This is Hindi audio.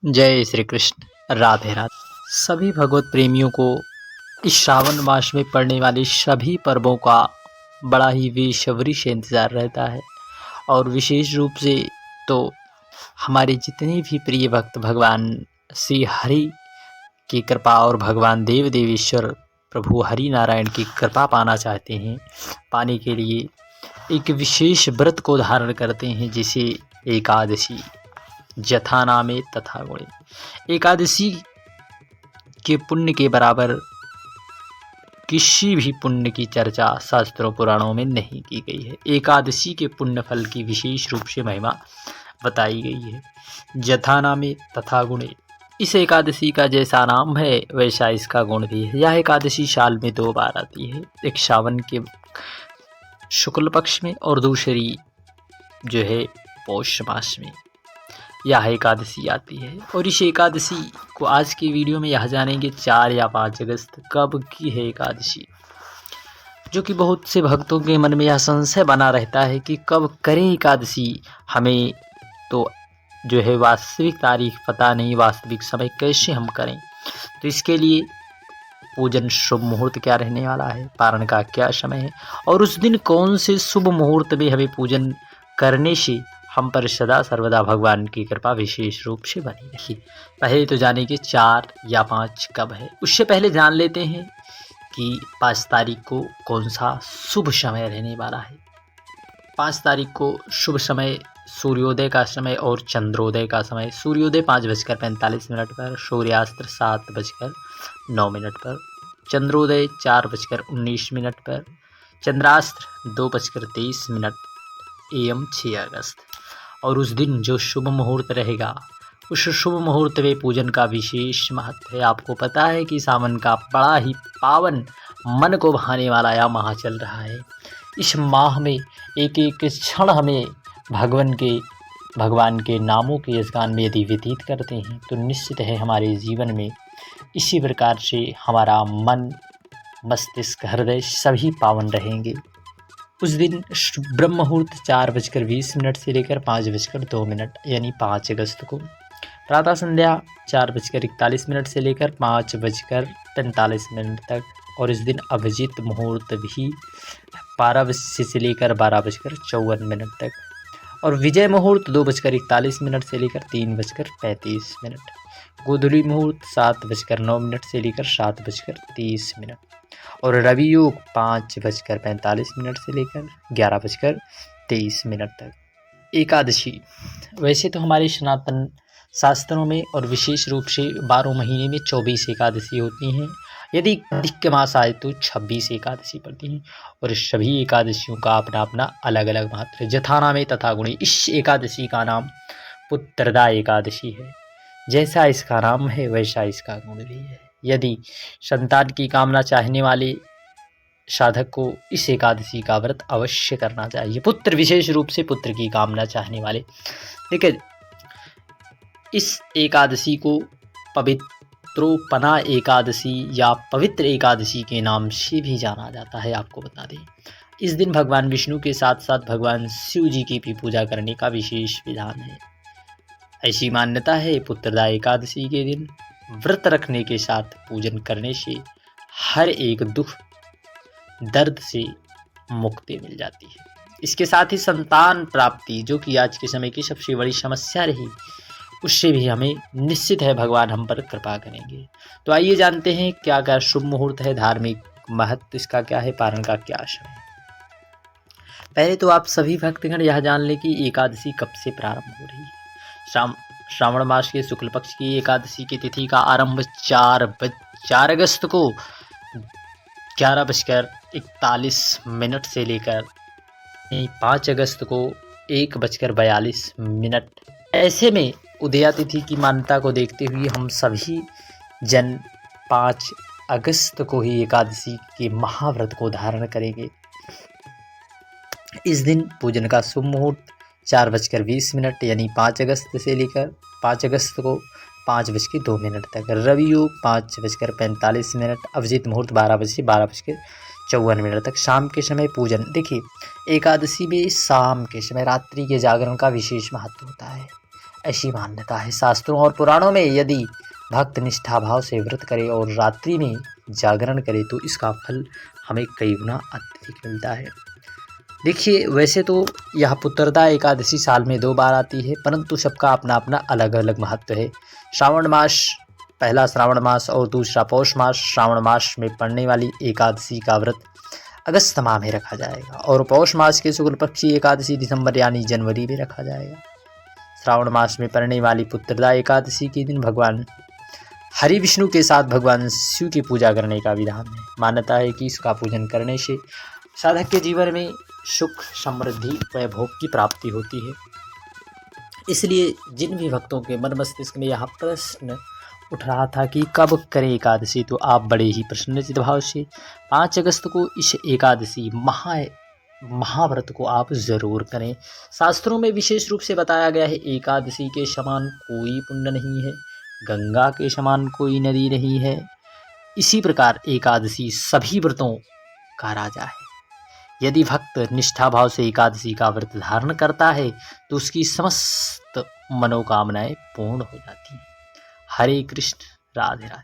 जय श्री कृष्ण। राधे राधे। सभी भगवत प्रेमियों को इस श्रावण मास में पड़ने वाले सभी पर्वों का बड़ा ही बेसब्री से इंतज़ार रहता है। और विशेष रूप से तो हमारे जितने भी प्रिय भक्त भगवान श्री हरि की कृपा और भगवान देव देवेश्वर प्रभु हरि नारायण की कृपा पाना चाहते हैं, पाने के लिए एक विशेष व्रत को धारण करते हैं, जिसे एकादशी जथा नामे तथा गुणे। एकादशी के पुण्य के बराबर किसी भी पुण्य की चर्चा शास्त्रों पुराणों में नहीं की गई है। एकादशी के पुण्य फल की विशेष रूप से महिमा बताई गई है। जथा नामे तथा गुणे, इस एकादशी का जैसा नाम है वैसा इसका गुण भी है। यह एकादशी साल में 2 बार आती है, एक सावन के शुक्ल पक्ष में और दूसरी जो है पौष मास में यह एकादशी आती है। और इस एकादशी को आज की वीडियो में यह जानेंगे 4 या 5 अगस्त कब की है एकादशी, जो कि बहुत से भक्तों के मन में यह संशय बना रहता है कि कब करें एकादशी। हमें तो जो है वास्तविक तारीख पता नहीं, वास्तविक समय कैसे हम करें। तो इसके लिए पूजन शुभ मुहूर्त क्या रहने वाला है, पारण का क्या समय है, और उस दिन कौन से शुभ मुहूर्त में हमें पूजन करने से हम पर सदा सर्वदा भगवान की कृपा विशेष रूप से बनी रही। पहले तो जाने कि 4 या 5 कब है। उससे पहले जान लेते हैं कि 5 तारीख को कौन सा शुभ समय रहने वाला है। 5 तारीख को शुभ समय सूर्योदय का समय और चंद्रोदय का समय। सूर्योदय 5:45 पर, सूर्यास्त 7:09 पर, चंद्रोदय 4:19 पर, चंद्रास्त 2:23 AM 6 अगस्त। और उस दिन जो शुभ मुहूर्त रहेगा, उस शुभ मुहूर्त में पूजन का विशेष महत्व है। आपको पता है कि सावन का बड़ा ही पावन मन को भाने वाला यह माह चल रहा है। इस माह में एक एक क्षण हमें भगवान के नामों के यशगान में यदि व्यतीत करते हैं तो निश्चित है हमारे जीवन में इसी प्रकार से हमारा मन, मस्तिष्क, हृदय सभी पावन रहेंगे। उस दिन ब्रह्म मुहूर्त 4:20 से लेकर 5:02 यानी 5 अगस्त को। प्रातः संध्या 4:41 से लेकर 5:45 तक। और इस दिन अभिजीत मुहूर्त भी 12 से लेकर 12:54 तक। और विजय मुहूर्त 2:41 से लेकर 3:35। गोधूली मुहूर्त 7:09 से लेकर 7:30। और रवि योग 5:45 से लेकर 11:23 तक। एकादशी वैसे तो हमारे सनातन शास्त्रों में और विशेष रूप से 12 महीने में 24 एकादशी होती हैं। यदि अधिक मास आए तो 26 एकादशी पड़ती हैं। और सभी एकादशियों का अपना अपना अलग अलग महत्व है। जथा नामे तथा गुणे, इस एकादशी का नाम पुत्रदा एकादशी है। जैसा इसका नाम है वैसा इसका गुण भी है। यदि संतान की कामना चाहने वाले साधक को इस एकादशी का व्रत अवश्य करना चाहिए। पुत्र, विशेष रूप से पुत्र की कामना चाहने वाले। देखिए, इस एकादशी को पवित्रोपना एकादशी या पवित्र एकादशी के नाम से भी जाना जाता है। आपको बता दें, इस दिन भगवान विष्णु के साथ साथ भगवान शिव जी की भी पूजा करने का विशेष विधान है। ऐसी मान्यता है, पुत्रदा एकादशी के दिन व्रत रखने के साथ पूजन करने से हर एक दुख दर्द से मुक्ति मिल जाती है। इसके साथ ही संतान प्राप्ति, जो कि आज के समय की सबसे बड़ी समस्या रही, उससे भी हमें निश्चित है भगवान हम पर कृपा करेंगे। तो आइए जानते हैं क्या क्या शुभ मुहूर्त है, धार्मिक महत्व इसका क्या है, पारण का क्या समय। पहले तो आप सभी भक्तगण यह जान लें कि एकादशी कब से प्रारंभ हो रही है। श्रावण मास के शुक्ल पक्ष की एकादशी की तिथि का आरंभ 4 अगस्त को 11:41 से लेकर 5 अगस्त को 1:42। ऐसे में उदया तिथि की मान्यता को देखते हुए हम सभी जन 5 अगस्त को ही एकादशी के महाव्रत को धारण करेंगे। इस दिन पूजन का शुभ मुहूर्त 4:20 यानी 5 अगस्त से लेकर 5 अगस्त को 5:02 तक। रवि योग 5:45, अभिजीत मुहूर्त 12:54 तक। शाम के समय पूजन। देखिए, एकादशी में शाम के समय रात्रि के जागरण का विशेष महत्व होता है। ऐसी मान्यता है। शास्त्रों और पुराणों में यदि भक्त निष्ठा भाव से व्रत करे और रात्रि में जागरण करे तो इसका फल हमें कई गुना अत्यधिक मिलता है। देखिए, वैसे तो यह पुत्रदा एकादशी साल में 2 बार आती है, परंतु सबका अपना अपना अलग अलग महत्व है। श्रावण मास, पहला श्रावण मास और दूसरा पौष मास। श्रावण मास में पड़ने वाली एकादशी का व्रत अगस्त माह में रखा जाएगा और पौष मास की शुक्ल पक्ष की एकादशी दिसंबर यानी जनवरी में रखा जाएगा। श्रावण मास में पड़ने वाली पुत्रदा एकादशी के दिन भगवान हरि विष्णु के साथ भगवान शिव की पूजा करने का विधान है। मान्यता है कि इसका पूजन करने से साधक के जीवन में सुख, समृद्धि व भोग की प्राप्ति होती है। इसलिए जिन भी भक्तों के मन मस्तिष्क में यह प्रश्न उठ रहा था कि कब करें एकादशी, तो आप बड़े ही प्रसन्नचित भाव से 5 अगस्त को इस एकादशी महाव्रत को आप जरूर करें। शास्त्रों में विशेष रूप से बताया गया है, एकादशी के समान कोई पुण्य नहीं है, गंगा के समान कोई नदी नहीं है। इसी प्रकार एकादशी सभी व्रतों का राजा है। यदि भक्त निष्ठा भाव से एकादशी का व्रत धारण करता है तो उसकी समस्त मनोकामनाएं पूर्ण हो जाती हैं। हरे कृष्ण, राधे राधे।